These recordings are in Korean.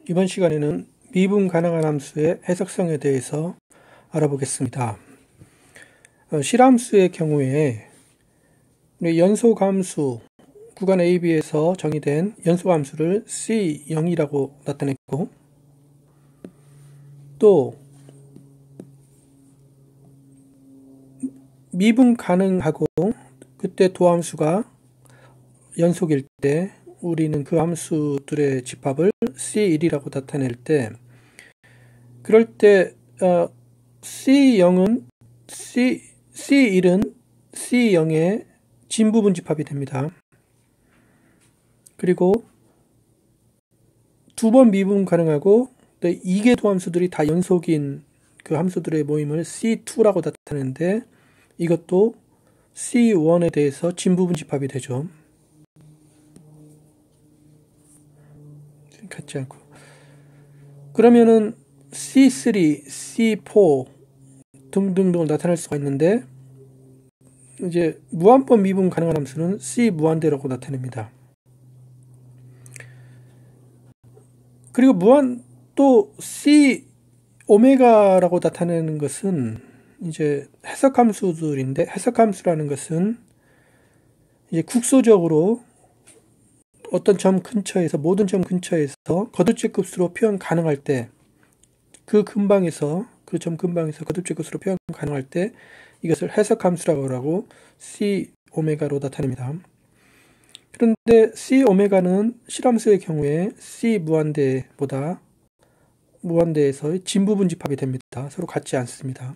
이번 시간에는 미분 가능한 함수의 해석성에 대해서 알아보겠습니다. 실함수의 경우에 연소함수 구간 AB에서 정의된 연소함수를 C0이라고 나타냈고, 또 미분 가능하고 그때 도함수가 연속일 때 우리는 그 함수들의 집합을 C1이라고 나타낼 때, 그럴 때 C1은 C0의 진부분 집합이 됩니다. 그리고 두 번 미분 가능하고 또 2개 도함수들이 다 연속인 그 함수들의 모임을 C2라고 나타내는데, 이것도 C1에 대해서 진부분 집합이 되죠. 같지 않고. 그러면은 C3, C4 등등등을 나타낼 수가 있는데, 이제 무한번 미분 가능한 함수는 C 무한대라고 나타냅니다. 그리고 또 C 오메가라고 나타내는 것은 이제 해석함수들인데, 해석함수라는 것은 이제 국소적으로 어떤 점 근처에서, 모든 점 근처에서 거듭제급수로 표현 가능할 때, 그 점 근방에서 거듭제급수로 표현 가능할 때 이것을 해석함수라고 하고 C 오메가로 나타냅니다. 그런데 C 오메가는 실함수의 경우에 C 무한대에서의 진부분 집합이 됩니다. 서로 같지 않습니다.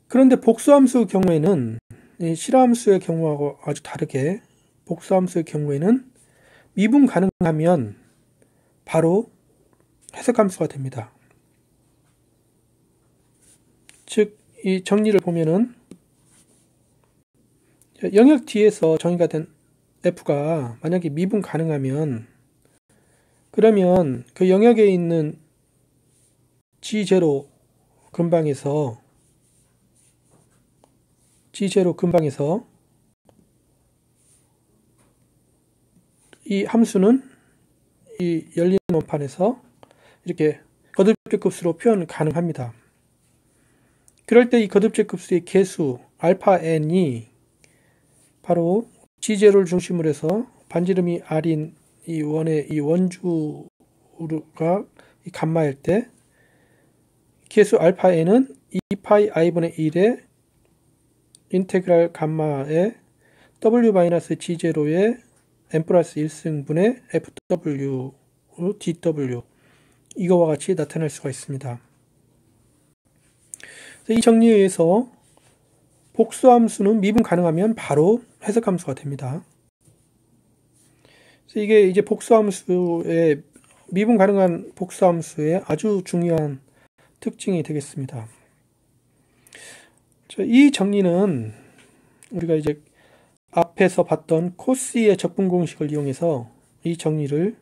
그런데 복수함수의 경우에는, 이 실함수의 경우하고 아주 다르게 복수함수의 경우에는 미분 가능하면 바로 해석함수가 됩니다. 즉, 이 정리를 보면은 영역 D에서 정의가 된 F가 만약에 미분 가능하면, 그러면 그 영역에 있는 G0 근방에서 이 함수는 이 열린 원판에서 이렇게 거듭제급수로 표현 가능합니다. 그럴 때 이 거듭제급수의 개수 알파 n이 바로 G0를 중심으로 해서 반지름이 R인 이 원의 이 원주가 이 감마일 때, 개수 알파 n은 2파이 i분의 1의 인테그랄 감마의 W-G0의 n 플러스 1승분의 FW, DW, 이거와 같이 나타낼 수가 있습니다. 이 정리에 의해서 복수함수는 미분 가능하면 바로 해석함수가 됩니다. 그래서 이게 이제 미분 가능한 복수함수의 아주 중요한 특징이 되겠습니다. 이 정리는 우리가 이제 앞에서 봤던 코시의 적분 공식을 이용해서 이 정리를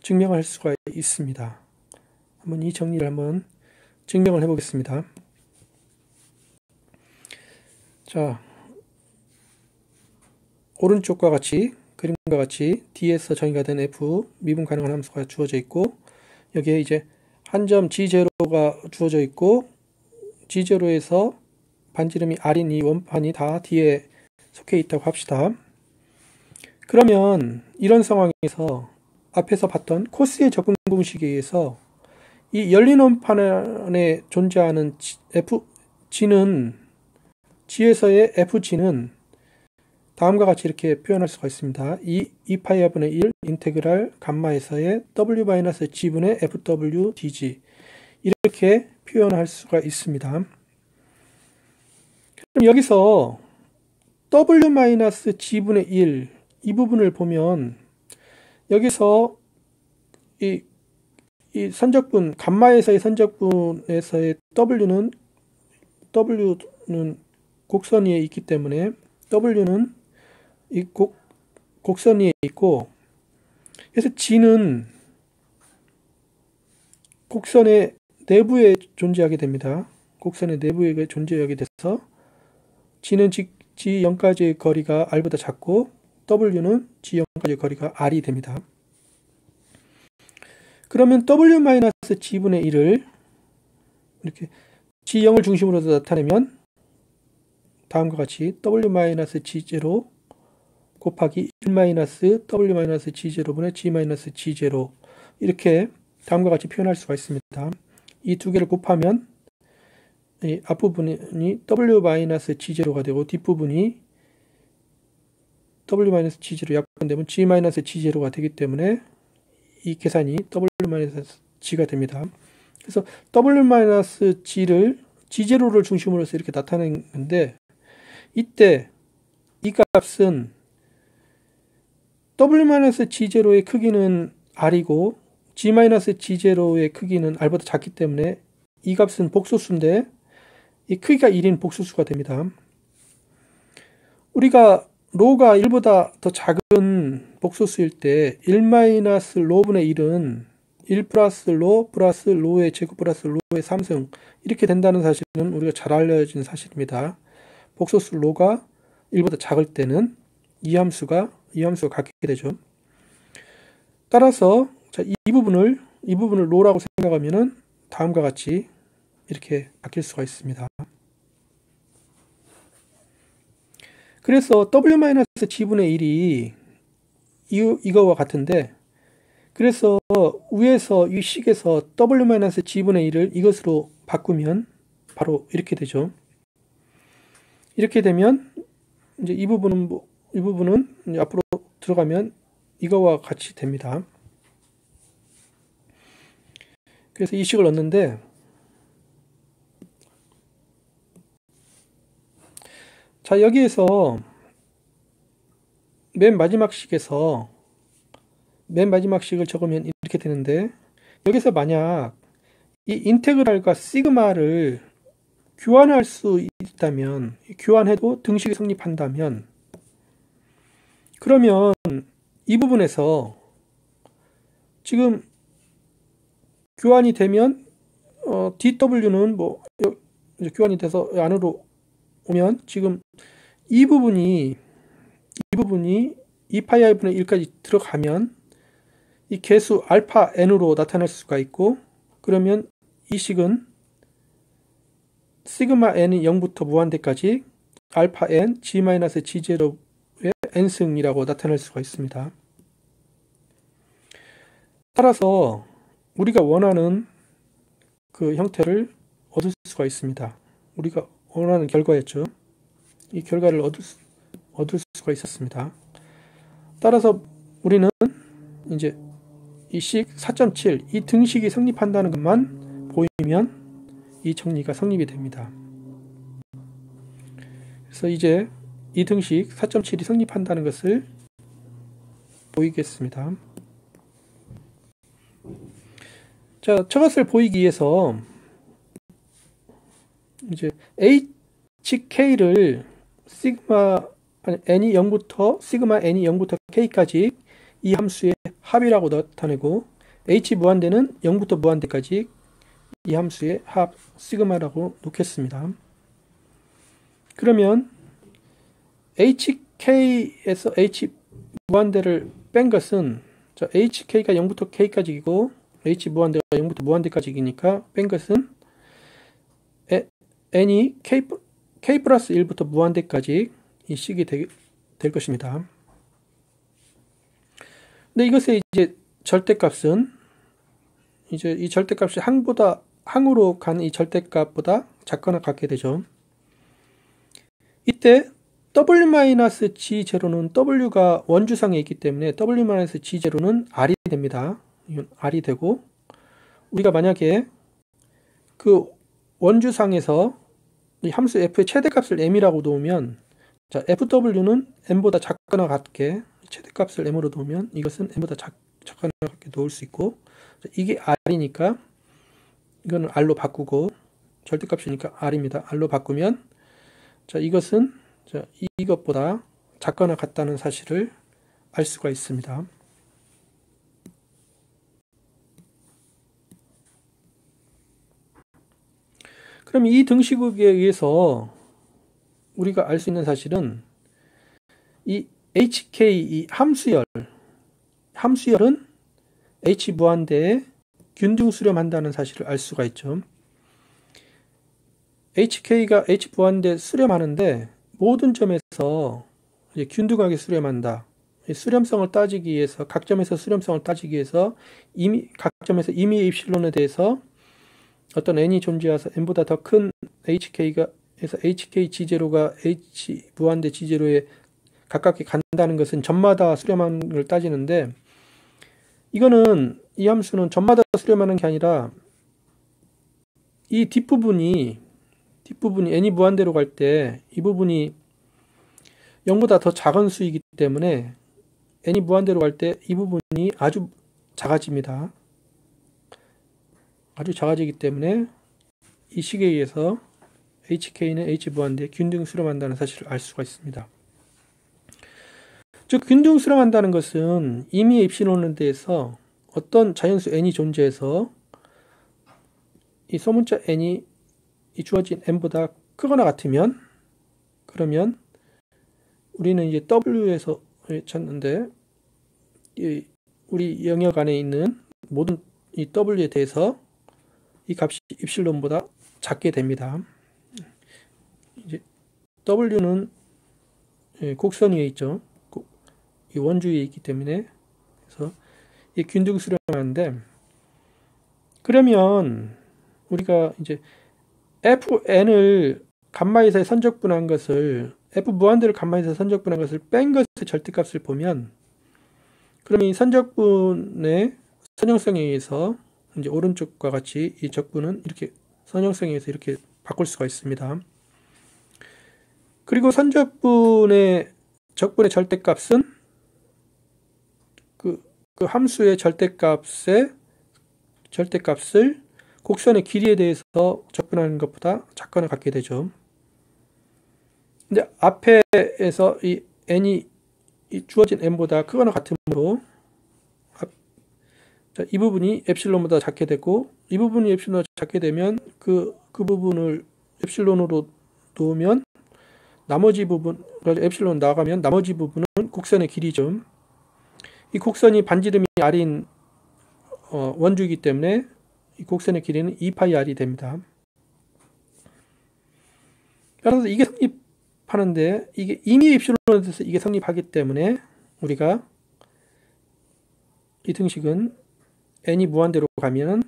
증명할 수가 있습니다. 이 정리를 한번 증명을 해보겠습니다. 자, 오른쪽과 같이, 그림과 같이 D에서 정의가 된 F 미분 가능한 함수가 주어져 있고, 여기에 이제 한 점 G0가 주어져 있고, G0에서 반지름이 R인 이 원판이 다 D에 속해 있다고 합시다. 그러면 이런 상황에서 앞에서 봤던 코스의 적분 공식에 의해서 이 열린 원판에 존재하는 G에서의 FG는 다음과 같이 이렇게 표현할 수가 있습니다. 2파이분의 1 인테그랄 감마에서의 W-G분의 FW DG, 이렇게 표현할 수가 있습니다. 그럼 여기서 W-G분의 1, 이 부분을 보면, 여기서 이 선적분, 감마에서의 선적분에서의 W는 곡선 위에 있기 때문에 W는 이 곡선 위에 있고, 그래서 G는 곡선의 내부에 존재하게 됩니다. 곡선의 내부에 존재하게 돼서 G는 G0까지의 거리가 R보다 작고 W는 G0까지의 거리가 R이 됩니다. 그러면 W-G분의 1을 이렇게 G0을 중심으로 나타내면 다음과 같이 W-G0 곱하기 1-W-G0분의 G-G0 이렇게 다음과 같이 표현할 수가 있습니다. 이 두 개를 곱하면 이 앞부분이 W-G0가 되고 뒷부분이 W-G0 약분되면 G-G0가 되기 때문에 이 계산이 W-G가 됩니다. 그래서 W-G를 G0를 중심으로 해서 이렇게 나타낸 건데 이때 이 값은 W-G0의 크기는 R이고 G-G0의 크기는 R보다 작기 때문에 이 값은 복소수인데 이 크기가 1인 복소수가 됩니다. 우리가 로가 1보다 더 작은 복소수일 때 1-로분의 1은 1 플러스 로 플러스 로의 제곱 플러스 로의 3승 이렇게 된다는 사실은 우리가 잘 알려진 사실입니다. 복소수 로가 1보다 작을 때는 이 함수가 같게 되죠. 따라서 자, 이 부분을 로라고 생각하면은 다음과 같이 이렇게 바뀔 수가 있습니다. 그래서 W-G분의 1이 이거와 같은데 그래서 위에서 이 식에서 W-G분의 1을 이것으로 바꾸면 바로 이렇게 되죠. 이렇게 되면 이제 이 부분은 이제 앞으로 들어가면 이거와 같이 됩니다. 그래서 이 식을 얻는데 자, 여기에서 맨 마지막 식을 적으면 이렇게 되는데 여기서 만약 이 인테그랄과 시그마를 교환할 수 있다면 교환해도 등식이 성립한다면 그러면 이 부분에서 지금 교환이 되면 dw는 뭐 이제 교환이 돼서 안으로 오면 지금 이 부분이 2파이분의 1까지 들어가면 이 개수 알파 n으로 나타날 수가 있고 그러면 이 식은 시그마 n이 0부터 무한대까지 알파 n g-g0의 n승이라고 나타낼 수가 있습니다. 따라서 우리가 원하는 그 형태를 얻을 수가 있습니다. 우리가 원하는 결과였죠. 이 결과를 얻을 수가 있었습니다. 따라서 우리는 이제 이 식 4.7, 이 등식이 성립한다는 것만 보이면 이 정리가 성립이 됩니다. 그래서 이제 이 등식 4.7이 성립한다는 것을 보이겠습니다. 자, 저것을 보이기 위해서 이제 HK를 시그마 n이 0부터 K까지 이 함수의 합이라고 나타내고 H 무한대는 0부터 무한대까지 이 함수의 합 시그마라고 놓겠습니다. 그러면 HK에서 H 무한대를 뺀 것은 자, HK가 0부터 K까지이고 H 무한대가 0부터 무한대까지이니까 뺀 것은 n이 K 플러스 1부터 무한대까지 이 식이 될 것입니다. 근데 이것의 이제 절대값은 이제 이 절대값이 항으로 간 이 절대값보다 작거나 같게 되죠. 이때 W-G0는 W가 원주상에 있기 때문에 W-G0는 R이 됩니다. 이건 R이 되고 우리가 만약에 그 원주상에서 이 함수 f의 최대값을 m이라고 놓으면 자, fw는 m보다 작거나 같게 최대값을 m으로 놓으면 이것은 m보다 작거나 같게 놓을 수 있고 자, 이게 r이니까 이거는 r로 바꾸고 절대값이니까 r입니다. r로 바꾸면 자, 이것은 자, 이것보다 작거나 같다는 사실을 알 수가 있습니다. 그럼 이 등식에 의해서 우리가 알 수 있는 사실은 이 HK 이 함수열은 H 무한대에 균등 수렴한다는 사실을 알 수가 있죠. HK가 H 부하인데 수렴하는데 모든 점에서 이제 균등하게 수렴한다. 수렴성을 따지기 위해서 각 점에서 수렴성을 따지기 위해서 각 점에서 임의의 입실론에 대해서 어떤 n이 존재해서 n보다 더 큰 HK가 해서 HK G0가 H 무한대 G0에 가깝게 간다는 것은 점마다 수렴하는 걸 따지는데 이거는 이 함수는 점마다 수렴하는 게 아니라 이 뒷부분이 n이 무한대로 갈 때 이 부분이 0보다 더 작은 수이기 때문에 n이 무한대로 갈 때 이 부분이 아주 작아집니다. 아주 작아지기 때문에 이 식에 의해서 HK는 H 무한대에 균등 수렴한다는 사실을 알 수가 있습니다. 즉 균등 수렴한다는 것은 임의의 입실론에 대해서 어떤 자연수 n이 존재해서 이 소문자 n이 이 주어진 n보다 크거나 같으면 그러면 우리는 이제 W에서 찾는데 우리 영역 안에 있는 모든 이 W에 대해서 이 값이 입실론보다 작게 됩니다. 이제 W는 곡선 위에 있죠. 이 원주 위에 있기 때문에 그래서 이 균등 수렴하는데 그러면 우리가 이제 fn을 감마에서 선적분한 것을 f 무한대를 감마에서 선적분한 것을 뺀 것의 절대값을 보면 그러면 이 선적분의 선형성에 의해서 이제 오른쪽과 같이 이 적분은 이렇게 선형성에 의해서 이렇게 바꿀 수가 있습니다. 그리고 적분의 절대값은 그 함수의 절대값을 곡선의 길이에 대해서 적분하는 것보다 작거나 같게 되죠. 근데 앞에서 이 n이 이 주어진 n보다 크거나 같으므로 이 부분이 엡실론보다 작게 되고 이 부분이 엡실론보다 작게 되면 그 부분을 엡실론으로 놓으면 나머지 부분 엡실론 나가면 나머지 부분은 곡선의 길이죠. 이 곡선이 반지름이 r인 원주이기 때문에 이 곡선의 길이는 2πr이 됩니다. 따라서 이게 성립하는데 이게 임의의 입실론에 대해서 이게 성립하기 때문에 우리가 이 등식은 n이 무한대로 가면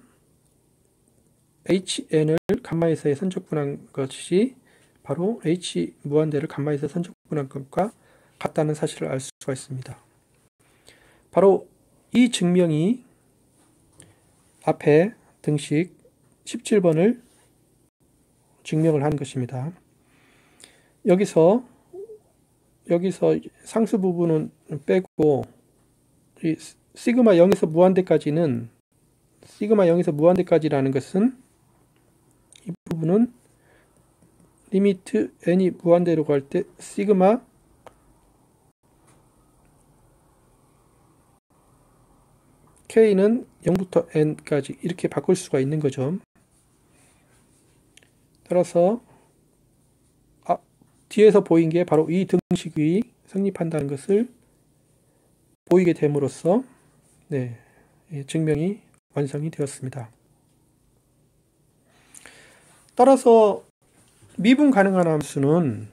hn을 감마에서의 선적분한 것이 바로 h 무한대를 감마에서 선적분한 것과 같다는 사실을 알 수가 있습니다. 바로 이 증명이 앞에 등식 17번을 증명을 한 것입니다. 여기서 상수 부분은 빼고 이 시그마 0에서 무한대까지라는 것은 이 부분은 리미트 n이 무한대로 갈 때 시그마 k는 0부터 n까지 이렇게 바꿀 수가 있는 거죠. 따라서 뒤에서 보인 게 바로 이 등식이 성립한다는 것을 보이게 됨으로써 증명이 완성이 되었습니다. 따라서 미분 가능한 함수는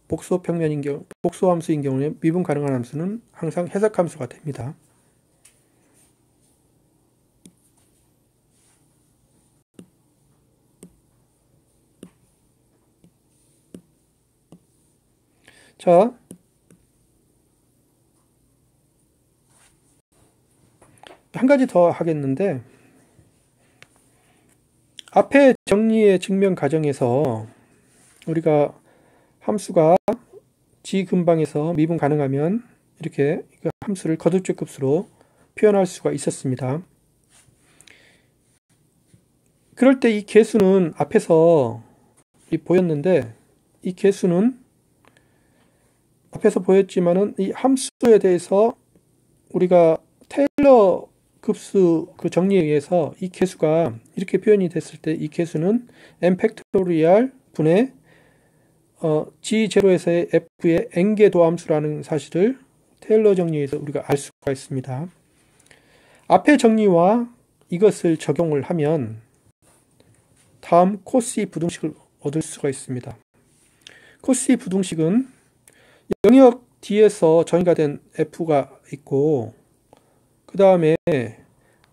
복수함수인 경우에 미분 가능한 함수는 항상 해석함수가 됩니다. 자, 한 가지 더 하겠는데 앞에 정리의 증명 과정에서 우리가 함수가 G 근방에서 미분 가능하면 이렇게 함수를 거듭적 급수로 표현할 수가 있었습니다. 그럴 때 이 개수는 앞에서 보였는데 이 개수는 앞에서 보였지만은 이 함수에 대해서 우리가 테일러 급수 그 정리에 의해서 이 개수가 이렇게 표현이 됐을 때 이 개수는 n 팩토리얼 분의 G0에서의 F의 n개 도함수라는 사실을 테일러 정리에서 우리가 알 수가 있습니다. 앞의 정리와 이것을 적용을 하면 다음 코시 부등식을 얻을 수가 있습니다. 코시 부등식은 영역 D에서 정의가 된 F가 있고 그 다음에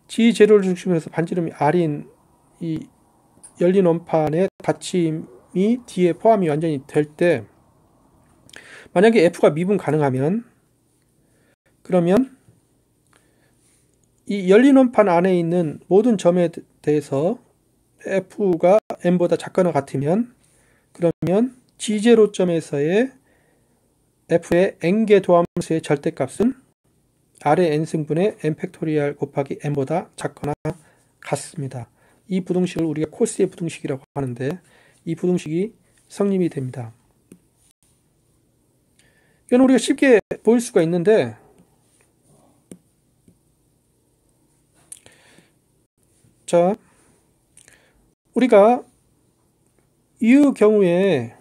G0를 중심으로 해서 반지름이 R인 이 열린 원판의 닫힘이 D에 포함이 완전히 될 때 만약에 F가 미분 가능하면 그러면 이 열린 원판 안에 있는 모든 점에 대해서 F가 M보다 작거나 같으면 그러면 G0점에서의 F의 N개 도함수의 절대값은 R의 N승분의 N 팩토리얼 곱하기 N보다 작거나 같습니다. 이 부등식을 우리가 코시의 부등식이라고 하는데 이 부등식이 성립이 됩니다. 이건 우리가 쉽게 보일 수가 있는데 자, 우리가 이 경우에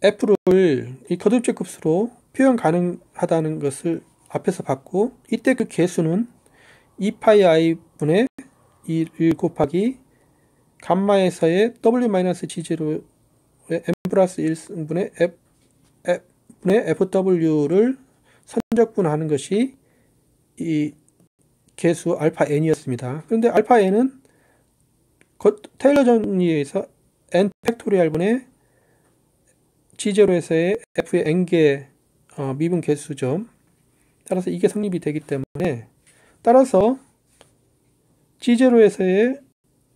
F를 이 거듭제 급수로 표현 가능하다는 것을 앞에서 봤고 이때 그 개수는 2파이 i분의 1 곱하기 감마에서의 W-G0의 M 플러스 1승분의 F분의 FW를 선적분하는 것이 이 개수 알파 n이었습니다. 그런데 알파 n은 테일러 정리에 의해서 n 팩토리얼분의 G0에서의 F의 n개 미분 개수죠. 따라서 이게 성립이 되기 때문에 따라서 G0에서의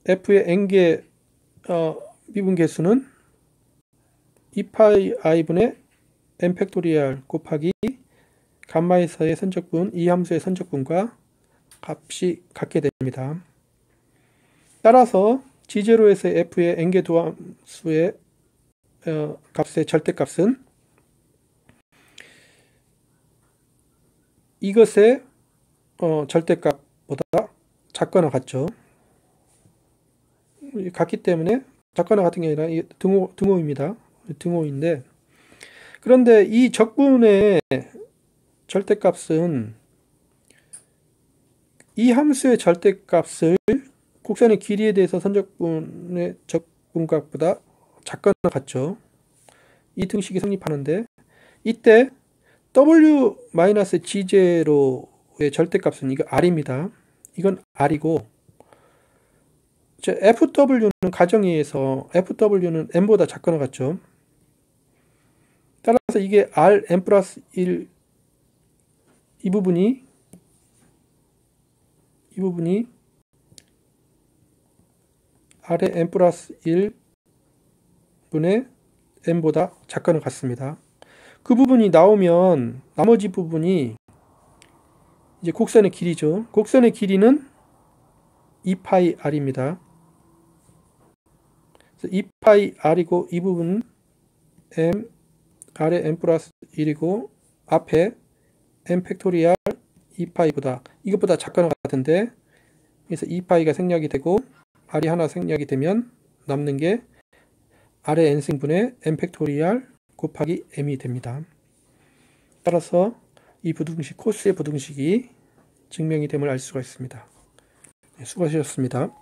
F의 n개 미분 개수는 2파이 i분의 n 팩토리얼 곱하기 감마에서의 선적분, 이 함수의 선적분과 값이 같게 됩니다. 따라서 G0에서의 F의 n개 도함수의 값의 절대값은 이것의 절대값보다 작거나 같죠. 같기 때문에 작거나 같은 게 아니라 등호입니다. 등호인데 그런데 이 적분의 절대값은 이 함수의 절대값을 곡선의 길이에 대해서 선적분의 적분값보다 작거나 같죠. 이 등식이 성립하는데 이때 W-G0의 절대값은 이거 R입니다. 이건 R이고 FW는 가정에 의해서 FW는 N보다 작거나 같죠. 따라서 이게 R, N 플러스 1 이 부분이 R의 N 플러스 1분의 N보다 작거나 같습니다. 그 부분이 나오면 나머지 부분이 이제 곡선의 길이죠. 곡선의 길이는 2파이 R입니다. 2파이 R이고 이 부분은 M, R의 N 플러스 1이고 앞에 M 팩토리얼 2파이보다 이것보다 작거나 같은데 그래서 2파이가 생략이 되고 R이 하나 생략이 되면 남는 게 R의 N승분의 M 팩토리얼 곱하기 M이 됩니다. 따라서 이 부등식, 코스의 부등식이 증명이 됨을 알 수가 있습니다. 네, 수고하셨습니다.